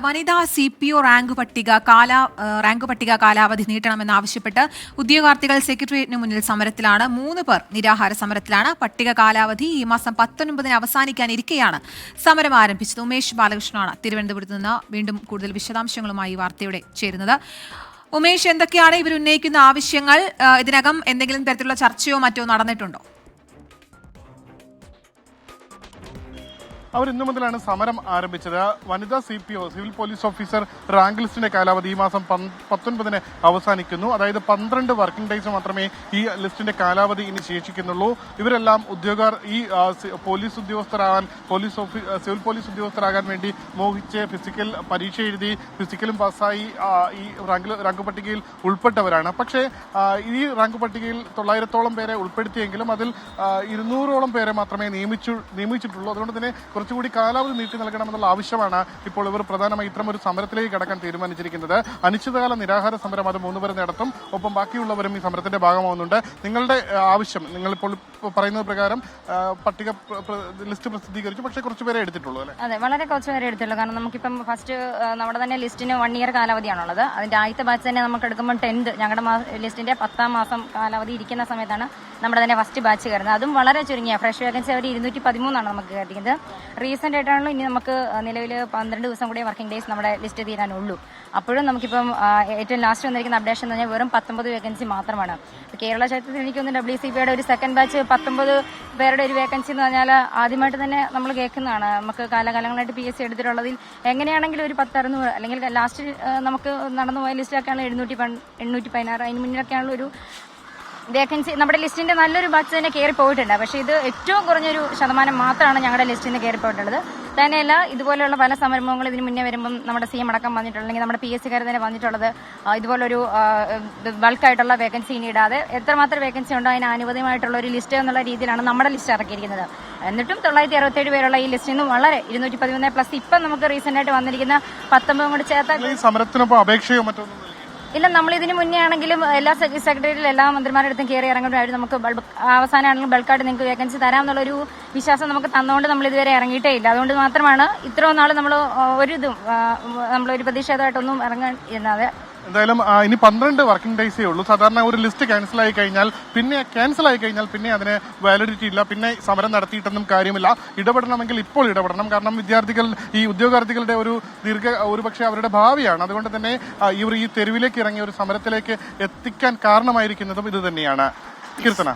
വനിതാ CPO rank പട്ടിക കാലാവധി നീട്ടണമെന്നാവശ്യപ്പെട്ട് ഉദ്യോഗാർത്ഥികൾ സെക്രട്ടേറിയറ്റിന് മുന്നിൽ സമരത്തിലാണ്. 3 പേർ നിരാഹാര സമരത്തിലാണ്. പട്ടിക കാലാവധി ഈ മാസം 19-ന് അവസാനിക്കാനിരിക്കെയാണ് സമരം ആരംഭിച്ചത്. ഉമേഷ് ബാലകൃഷ്ണനാണ് തിരുവനന്തപുരത്ത് നിന്ന് വീണ്ടും കൂടുതൽ വിശദാംശങ്ങളുമായി വാർത്തയോടെ ചേരുന്നത്. ഉമേഷ്, എന്തൊക്കെയാണ് ഇവർ ഉന്നയിക്കുന്ന ആവശ്യങ്ങൾ? ഇതിനകം എന്തെങ്കിലും തരത്തിലുള്ള ചർച്ചയോ മറ്റോ നടന്നിട്ടുണ്ടോ? അവർ ഇന്നു മുതലാണ് സമരം ആരംഭിച്ചത്. വനിതാ CPO civil police officer rank ലിസ്റ്റിന്റെ കാലാവധി ഈ മാസം 19-ന് അവസാനിക്കുന്നു. അതായത് 12 വർക്കിംഗ് ഡേയ്സ് മാത്രമേ ഈ ലിസ്റ്റിന്റെ കാലാവധി ഇനി ശേഷിക്കുന്നുള്ളൂ. ഇവരെല്ലാം പോലീസ് ഉദ്യോഗസ്ഥരാകാൻ സിവിൽ പോലീസ് ഉദ്യോഗസ്ഥരാകാൻ വേണ്ടി മോഹിച്ച് ഫിസിക്കൽ പരീക്ഷ എഴുതി ഫിസിക്കലും പാസ്സായി ഈ റാങ്ക് പട്ടികയിൽ ഉൾപ്പെട്ടവരാണ്. പക്ഷേ ഈ റാങ്ക് പട്ടികയിൽ 900-ഓളം പേരെ ഉൾപ്പെടുത്തിയെങ്കിലും അതിൽ 200-ഓളം പേരെ മാത്രമേ നിയമിച്ചിട്ടുള്ളൂ. അതുകൊണ്ട് തന്നെ കുറച്ചുകൂടി കാലാവധി നീട്ടി നൽകണമെന്നുള്ള ആവശ്യമാണ് ഇപ്പോൾ ഇവർ പ്രധാനമായി ഇത്തരമൊരു സമരത്തിലേക്ക് കടക്കാൻ തീരുമാനിച്ചിരിക്കുന്നത്. അനിശ്ചിതകാല നിരാഹാര സമരം അത് 3 പേർ നടത്തും. ഒപ്പം ബാക്കിയുള്ളവരും ഈ സമരത്തിന്റെ ഭാഗമാവുന്നുണ്ട്. നിങ്ങളുടെ ആവശ്യം, നിങ്ങളിപ്പോൾ പറയുന്നത് പ്രകാരം പട്ടിക ലിസ്റ്റ് പ്രസിദ്ധീകരിച്ചു, പക്ഷേ കുറച്ചുപേരെ എടുത്തിട്ടുള്ളൂ അല്ലേ? അതെ, വളരെ കുറച്ചുപേരെ എടുത്തുള്ളൂ. കാരണം നമുക്കിപ്പം ഫസ്റ്റ് നമ്മുടെ തന്നെ ലിസ്റ്റിന് 1 ഇയർ കാലാവധിയാണുള്ളത്. അതിന്റെ ആദ്യത്തെ ബാച്ച് തന്നെ നമുക്ക് എടുക്കുമ്പോൾ 10th ഞങ്ങളുടെ ലിസ്റ്റിന്റെ 10ാം മാസം കാലാവധി ഇരിക്കുന്ന സമയത്താണ് നമ്മുടെ തന്നെ ഫസ്റ്റ് ബാച്ച് കയറുന്നത്. അതും വളരെ ചുരുങ്ങിയ ഫ്രഷ് വേക്കൻസി അവർ 213 നമുക്ക് കയറിയിരിക്കുന്നത്. റീസെന്റ് ആയിട്ടാണല്ലോ ഇനി നമുക്ക് നിലവിൽ 12 ദിവസം കൂടി വർക്കിംഗ് ഡേയ്സ് നമ്മുടെ ലിസ്റ്റ് തീരാനുള്ളൂ. അപ്പോഴും നമുക്കിപ്പം ഏറ്റവും ലാസ്റ്റ് വന്നിരിക്കുന്ന അപ്ഡേഷൻ എന്ന് പറഞ്ഞാൽ വെറും 19 വേക്കൻസി മാത്രമാണ്. കേരള ചരിത്രത്തിൽ എനിക്കൊന്ന് WCPയുടെ ഒരു സെക്കൻഡ് ബാച്ച് 19 പേരുടെ ഒരു വേക്കൻസി എന്ന് പറഞ്ഞാൽ ആദ്യമായിട്ട് തന്നെ നമ്മൾ കേൾക്കുന്നതാണ്. നമുക്ക് കാലകാലങ്ങളായിട്ട് PSC എടുത്തിട്ടുള്ളതിൽ എങ്ങനെയാണെങ്കിലും ഒരു 10-600 അല്ലെങ്കിൽ ലാസ്റ്റ് നമുക്ക് നടന്നു പോയ ലിസ്റ്റൊക്കെയാണല്ലോ 816. അതിന് മുന്നിലൊക്കെയാണല്ലോ ഒരു വേക്കൻസി നമ്മുടെ ലിസ്റ്റിന്റെ നല്ലൊരു ബാച്ച് തന്നെ കയറി പോയിട്ടുണ്ട്. പക്ഷേ ഇത് ഏറ്റവും കുറഞ്ഞൊരു ശതമാനം മാത്രമാണ് ഞങ്ങളുടെ ലിസ്റ്റിൽ നിന്ന് കയറി പോയിട്ടുള്ളത്. തന്നെയല്ല, ഇതുപോലെയുള്ള പല സംരംഭങ്ങളും ഇതിന് മുന്നേ വരുമ്പം നമ്മുടെ CM അടക്കം വന്നിട്ടുള്ളത്, അല്ലെങ്കിൽ നമ്മുടെ PSCക്കാർ തന്നെ വന്നിട്ടുള്ളത് ഇതുപോലൊരു ബൾക്കായിട്ടുള്ള വേക്കൻസി ഇനി ഇടാതെ എത്രമാത്രം വേക്കൻസി ഉണ്ടോ അതിന് അനുവദമായിട്ടുള്ള ഒരു ലിസ്റ്റ് എന്നുള്ള രീതിയിലാണ് നമ്മുടെ ലിസ്റ്റ് ഇറക്കിയിരിക്കുന്നത്. എന്നിട്ടും 967 പേരുള്ള ഈ ലിസ്റ്റിൽ നിന്ന് വളരെ 213 പ്ലസ് ഇപ്പം നമുക്ക് റീസെന്റ് ആയിട്ട് വന്നിരിക്കുന്ന 19 കൂടി ചേർത്താൽ സമരത്തിനൊപ്പം അപേക്ഷയോ മറ്റൊന്നും ഇല്ല. നമ്മൾ ഇതിന് മുന്നേ ആണെങ്കിലും എല്ലാ സെക്രട്ടേറിയറ്റിലും എല്ലാ മന്ത്രിമാരുടെ അടുത്തും കയറി ഇറങ്ങുമ്പോഴായിരുന്നു നമുക്ക് അവസാനമാണെങ്കിലും ബൾക്കായിട്ട് നിങ്ങൾക്ക് വേക്കൻസി തരാമെന്നുള്ളൊരു വിശ്വാസം നമുക്ക് തന്നുകൊണ്ട് നമ്മൾ ഇതുവരെ ഇറങ്ങിയിട്ടേ ഇല്ല. അതുകൊണ്ട് മാത്രമാണ് ഇത്രയും നാൾ നമ്മളൊരു പ്രതിഷേധമായിട്ടൊന്നും ഇറങ്ങാൻ. എന്തായാലും ഇനി 12 വർക്കിംഗ് ഡേയ്സേ ഉള്ളൂ. സാധാരണ ഒരു ലിസ്റ്റ് ക്യാൻസൽ ആയി കഴിഞ്ഞാൽ പിന്നെ അതിന് വാലിഡിറ്റി ഇല്ല, പിന്നെ സമരം നടത്തിയിട്ടൊന്നും കാര്യമില്ല. ഇടപെടണമെങ്കിൽ ഇപ്പോൾ ഇടപെടണം. കാരണം ഈ ഉദ്യോഗാർത്ഥികളുടെ ഒരുപക്ഷെ അവരുടെ ഭാവിയാണ്. അതുകൊണ്ട് തന്നെ ഇവർ ഈ തെരുവിലേക്ക് ഇറങ്ങിയ ഒരു സമരത്തിലേക്ക് എത്തിക്കാൻ കാരണമായിരിക്കുന്നതും ഇത് തന്നെയാണ്. കീർത്തന.